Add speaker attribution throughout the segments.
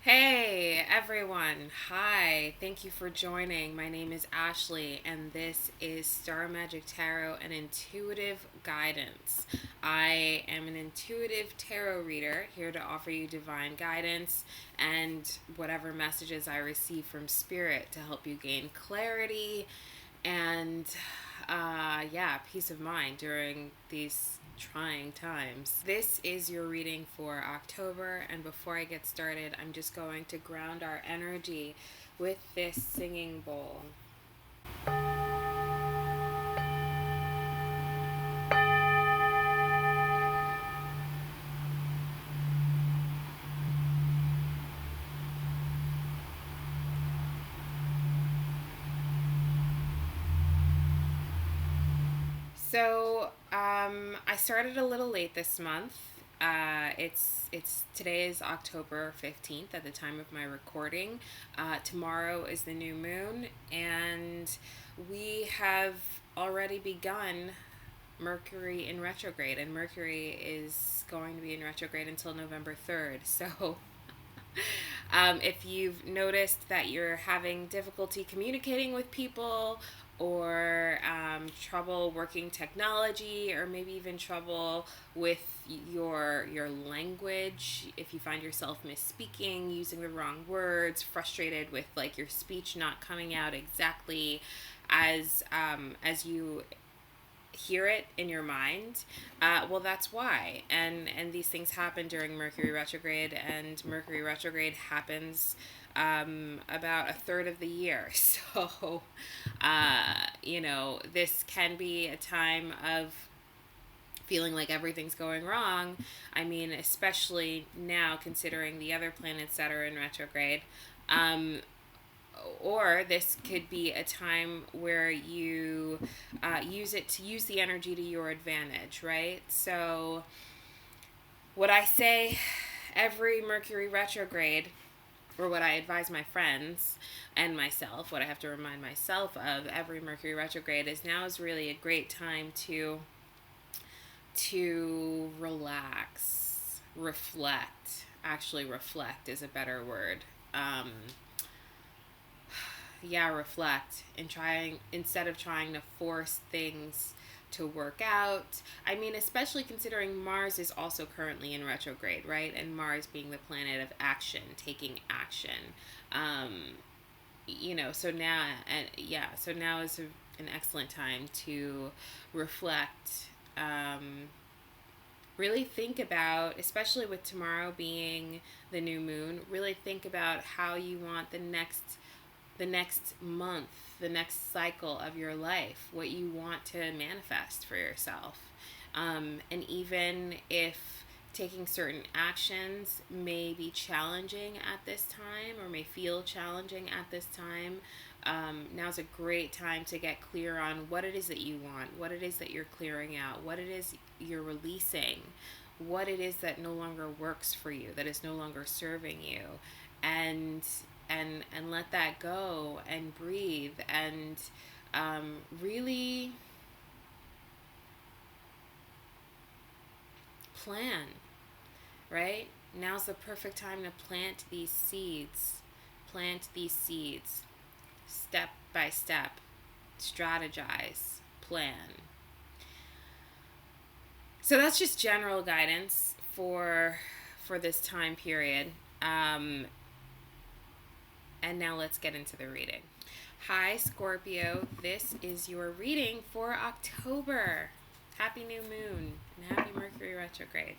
Speaker 1: Hey everyone, hi, thank you for joining. My name is Ashley and this is StarMagicTarot and Intuitive Guidance. I am an intuitive tarot reader here to offer you divine guidance and whatever messages I receive from Spirit to help you gain clarity and peace of mind during these trying times. This is your reading for October, and before I get started, I'm just going to ground our energy with this singing bowl. I started a little late this month. It's today is October 15th at the time of my recording. Tomorrow is the new moon, and we have already begun Mercury in retrograde, and Mercury is going to be in retrograde until November 3rd. So if you've noticed that you're having difficulty communicating with people, or trouble working technology, or maybe even trouble with your language, if you find yourself misspeaking, using the wrong words, frustrated with like your speech not coming out exactly as you hear it in your mind, well, that's why. And these things happen during Mercury retrograde, and Mercury retrograde happens about a third of the year. So, this can be a time of feeling like everything's going wrong. I mean, especially now considering the other planets that are in retrograde. Or this could be a time where you use the energy to your advantage, right? So, what I say every Mercury retrograde, or what I advise my friends and myself, what I have to remind myself of every Mercury retrograde, is now is really a great time to relax, reflect. Actually, reflect is a better word. Reflect, and trying, instead of trying to force things to work out. I mean, especially considering Mars is also currently in retrograde, right? And Mars being the planet of action, taking action. So now is an excellent time to reflect. Really think about, especially with tomorrow being the new moon, really think about how you want the next month, the next cycle of your life, what you want to manifest for yourself. And even if taking certain actions may be challenging at this time, or may feel challenging at this time, now's a great time to get clear on what it is that you want, what it is that you're clearing out, what it is you're releasing, what it is that no longer works for you, that is no longer serving you, and let that go, and breathe, and really plan, right? Now's the perfect time to plant these seeds. Plant these seeds step by step. Strategize, plan. So that's just general guidance for this time period. And now let's get into the reading. Hi, Scorpio. This is your reading for October. Happy new moon and happy Mercury retrograde.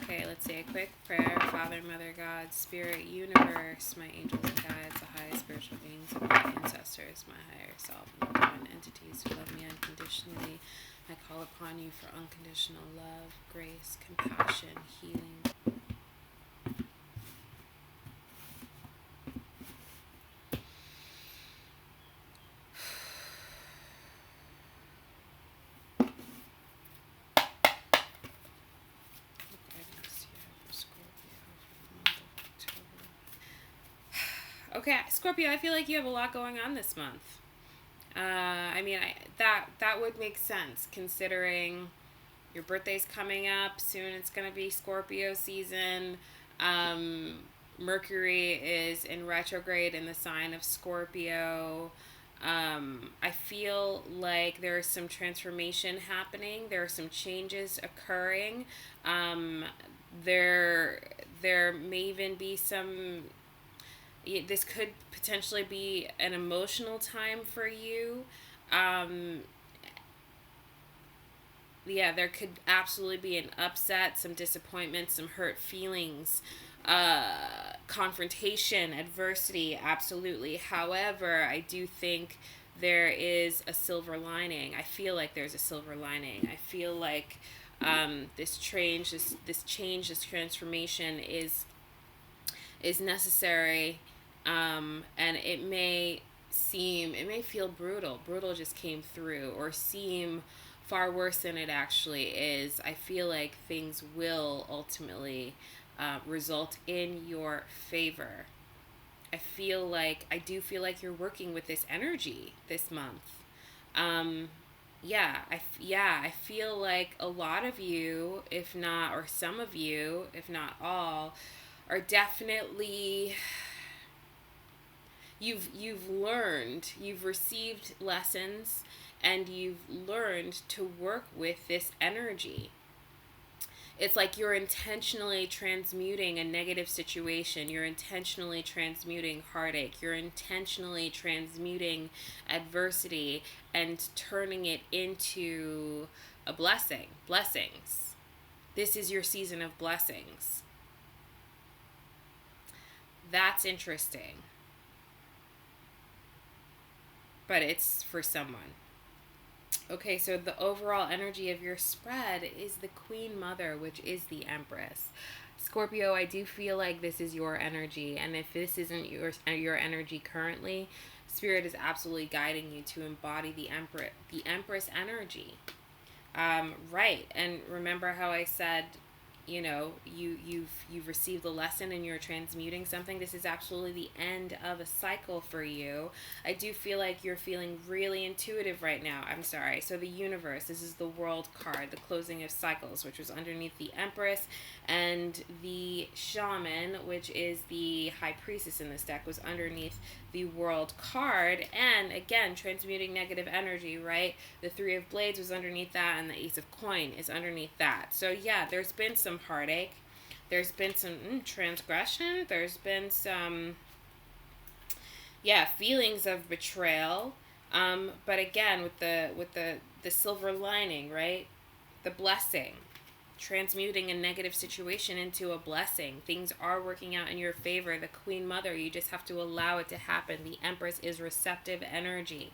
Speaker 1: Okay, let's say a quick prayer. Father, Mother, God, Spirit, Universe, my angels and guides, the highest spiritual beings of my ancestors, my higher self, and the divine entities who love me unconditionally. I call upon you for unconditional love, grace, compassion, healing. Okay, Scorpio, I feel like you have a lot going on this month. That would make sense considering your birthday's coming up soon. It's gonna be Scorpio season. Mercury is in retrograde in the sign of Scorpio. I feel like there is some transformation happening. There are some changes occurring. Um, there, there may even be some. This could potentially be an emotional time for you. Um, yeah, there could absolutely be an upset, some disappointment, some hurt feelings, confrontation, adversity, absolutely. However, I do think there is a silver lining. I feel like there's a silver lining. I feel like this change, this transformation is necessary, and it may feel brutal. Brutal just came through, or seem far worse than it actually is. I feel like things will ultimately result in your favor. I do feel like you're working with this energy this month. Um, I feel like a lot of you, if not, or some of you, if not all, are definitely, you've received lessons, and you've learned to work with this energy. It's like you're intentionally transmuting a negative situation. You're intentionally transmuting heartache. You're intentionally transmuting adversity and turning it into a blessing. Blessings. This is your season of blessings. That's interesting. But it's for someone. Okay, so the overall energy of your spread is the Queen Mother, which is the Empress. Scorpio, I do feel like this is your energy, and if this isn't your energy currently, Spirit is absolutely guiding you to embody the Empress energy. Right, and remember how I said, you've received a lesson and you're transmuting something. This is absolutely the end of a cycle for you. I do feel like you're feeling really intuitive right now. I'm sorry. So the universe, this is the World card, the closing of cycles, which was underneath the Empress, and the Shaman, which is the High Priestess in this deck, was underneath the World card. And again, transmuting negative energy, right? The Three of Blades was underneath that, and the Ace of Coin is underneath that. So yeah, there's been some heartache. There's been some transgression. There's been some, feelings of betrayal. But again, with the silver lining, right? The blessing, transmuting a negative situation into a blessing. Things are working out in your favor. The Queen Mother, you just have to allow it to happen. The Empress is receptive energy.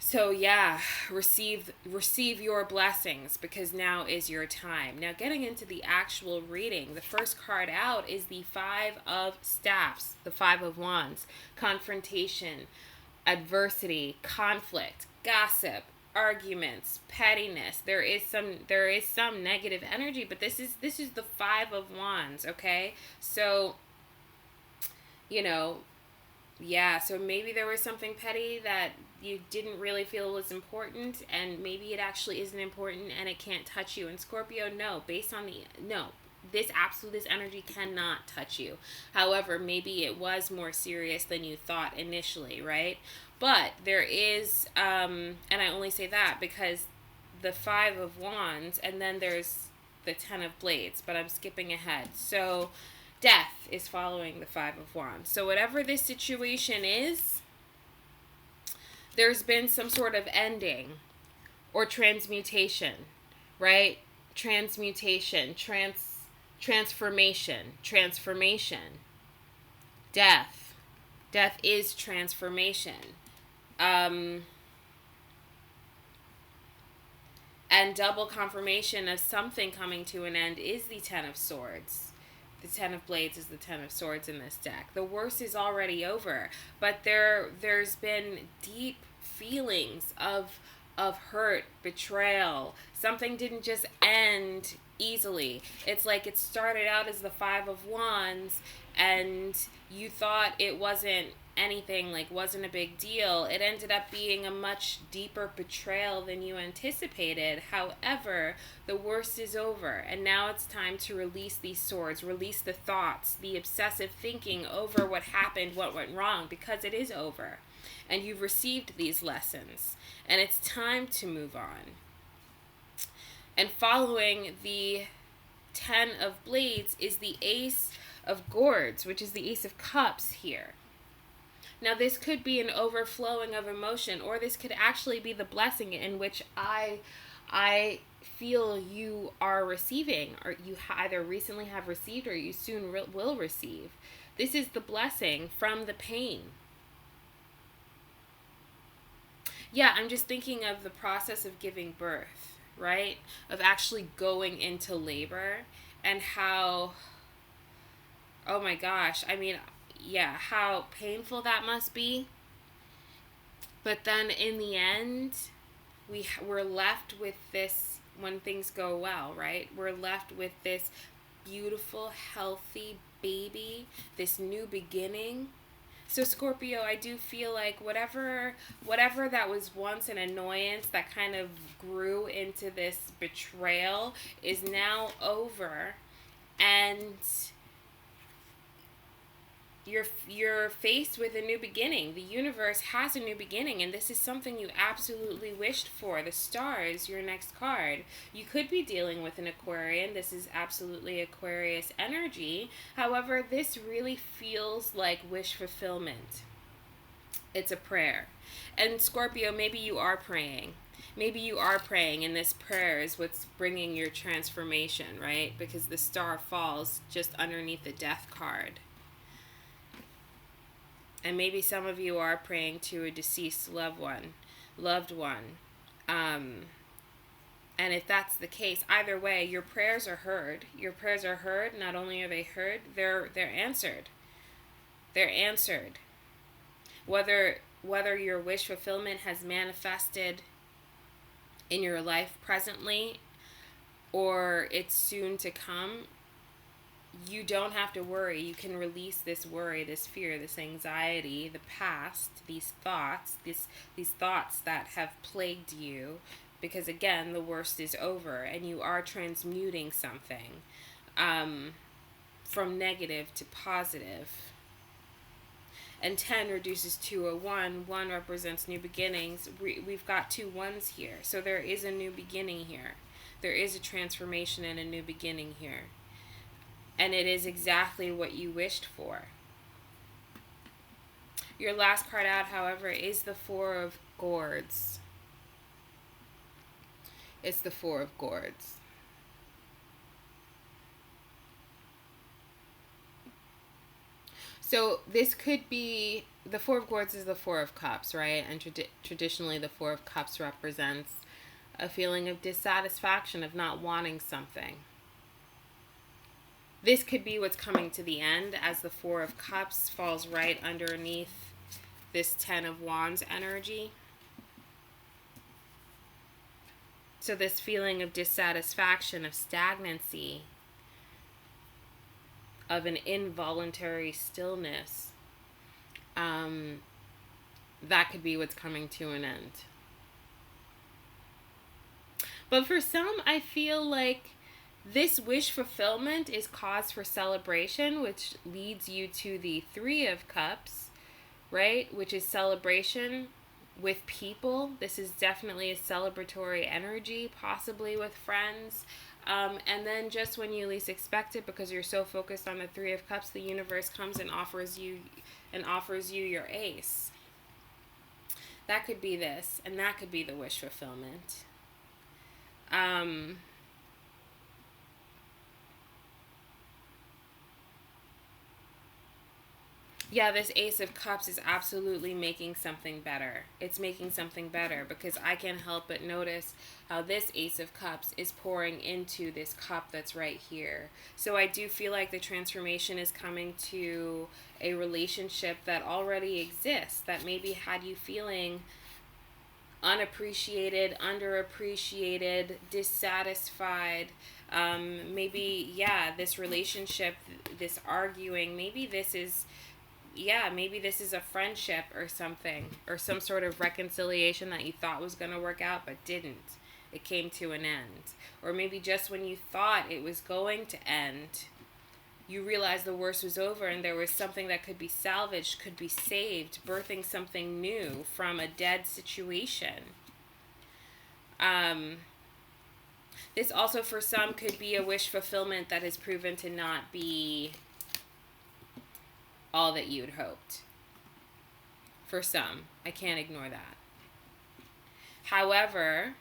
Speaker 1: So yeah, receive your blessings, because now is your time. Now, getting into the actual reading, the first card out is the Five of Staffs, the Five of Wands. Confrontation, adversity, conflict, gossip, arguments, pettiness. There is some negative energy, but this is the Five of Wands, okay? So, so maybe there was something petty that you didn't really feel was important, and maybe it actually isn't important and it can't touch you. And Scorpio, this energy cannot touch you. However, maybe it was more serious than you thought initially, right? But there is, and I only say that because the Five of Wands, and then there's the Ten of Blades, but I'm skipping ahead. So Death is following the Five of Wands. So whatever this situation is, there's been some sort of ending or transmutation, right? Transmutation, transformation. Death. Death is transformation. And double confirmation of something coming to an end is the Ten of Swords. The Ten of Blades is the Ten of Swords in this deck. The worst is already over, but there's been deep feelings of hurt, betrayal. Something didn't just end easily. It's like it started out as the Five of Wands, and you thought it wasn't anything, like wasn't a big deal. It ended up being a much deeper betrayal than you anticipated. However, the worst is over, and now it's time to release these swords, release the thoughts, the obsessive thinking over what happened, what went wrong, because it is over. And you've received these lessons, and it's time to move on. And following the 10 of Blades is the Ace of Gourds, which is the Ace of Cups here. Now, this could be an overflowing of emotion, or this could actually be the blessing in which I feel you are receiving, or you either recently have received or you soon will receive. This is the blessing from the pain. Yeah, I'm just thinking of the process of giving birth, right? Of actually going into labor, and how, oh my gosh, I mean, yeah, how painful that must be. But then in the end, we're left with this, when things go well, right? We're left with this beautiful, healthy baby, this new beginning. So Scorpio, I do feel like whatever that was once an annoyance that kind of grew into this betrayal is now over, and you're faced with a new beginning. The universe has a new beginning, and this is something you absolutely wished for. The stars, your next card. You could be dealing with an Aquarian. This is absolutely Aquarius energy. However, this really feels like wish fulfillment. It's a prayer. And Scorpio, maybe you are praying. Maybe you are praying, and this prayer is what's bringing your transformation, right? Because the star falls just underneath the death card. And maybe some of you are praying to a deceased loved one. And if that's the case, either way, your prayers are heard. Your prayers are heard. Not only are they heard, they're answered. They're answered. Whether your wish fulfillment has manifested in your life presently, or it's soon to come, you don't have to worry. You can release this worry, this fear, this anxiety, the past, these thoughts that have plagued you, because again, the worst is over, and you are transmuting something from negative to positive. And 10 reduces to a 1. 1 represents new beginnings. We've got 2 1s here, so there is a new beginning here. There is a transformation and a new beginning here. And it is exactly what you wished for. Your last card out, however, is the Four of Gourds. It's the Four of Gourds. So this could be, the Four of Gourds is the Four of Cups, right? And traditionally the Four of Cups represents a feeling of dissatisfaction, of not wanting something. This could be what's coming to the end, as the Four of Cups falls right underneath this 10 of Wands energy. So this feeling of dissatisfaction, of stagnancy, of an involuntary stillness, that could be what's coming to an end. But for some, I feel like this wish fulfillment is cause for celebration, which leads you to the Three of Cups, right? Which is celebration with people. This is definitely a celebratory energy, possibly with friends. And then just when you least expect it, because you're so focused on the Three of Cups, the universe comes and offers you your ace. That could be this, and that could be the wish fulfillment. Yeah, this Ace of Cups is absolutely making something better. It's making something better, because I can't help but notice how this Ace of Cups is pouring into this cup that's right here. So I do feel like the transformation is coming to a relationship that already exists, that maybe had you feeling unappreciated, underappreciated, dissatisfied, Maybe, yeah, this relationship, this arguing, maybe this is a friendship or something, or some sort of reconciliation that you thought was going to work out but didn't. It came to an end. Or maybe just when you thought it was going to end, you realized the worst was over and there was something that could be salvaged, could be saved, birthing something new from a dead situation. This also for some could be a wish fulfillment that has proven to not be all that you'd hoped. For some, I can't ignore that. However,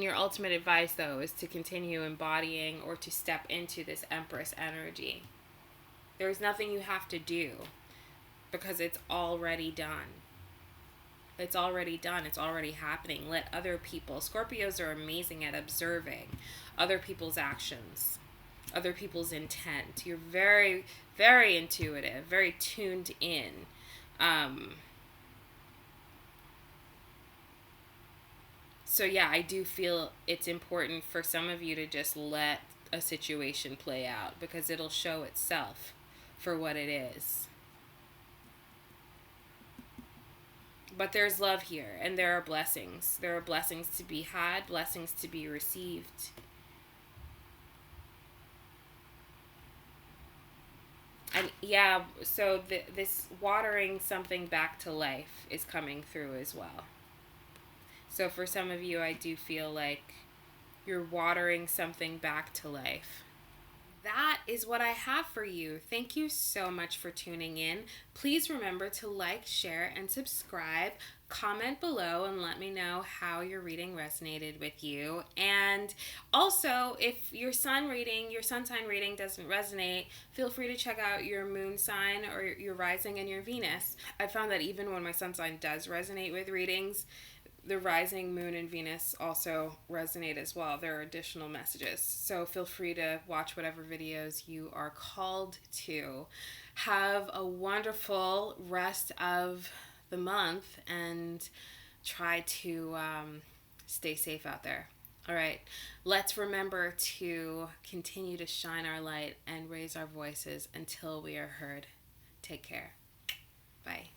Speaker 1: your ultimate advice though is to continue embodying or to step into this Empress energy. There's nothing you have to do because it's already done. It's already done. It's already happening. Let other people, Scorpios are amazing at observing other people's actions, other people's intent. You're very, very intuitive, very tuned in. So yeah, I do feel it's important for some of you to just let a situation play out because it'll show itself for what it is. But there's love here, and there are blessings. There are blessings to be had, blessings to be received. And yeah, so this watering something back to life is coming through as well. So for some of you, I do feel like you're watering something back to life. That is what I have for you. Thank you so much for tuning in. Please remember to like, share, and subscribe. Comment below and let me know how your reading resonated with you. And also, if your sun sign reading doesn't resonate, feel free to check out your moon sign or your rising and your Venus. I found that even when my sun sign does resonate with readings, the rising, moon, and Venus also resonate as well. There are additional messages. So feel free to watch whatever videos you are called to. Have a wonderful rest of the month and try to stay safe out there. All right. Let's remember to continue to shine our light and raise our voices until we are heard. Take care. Bye.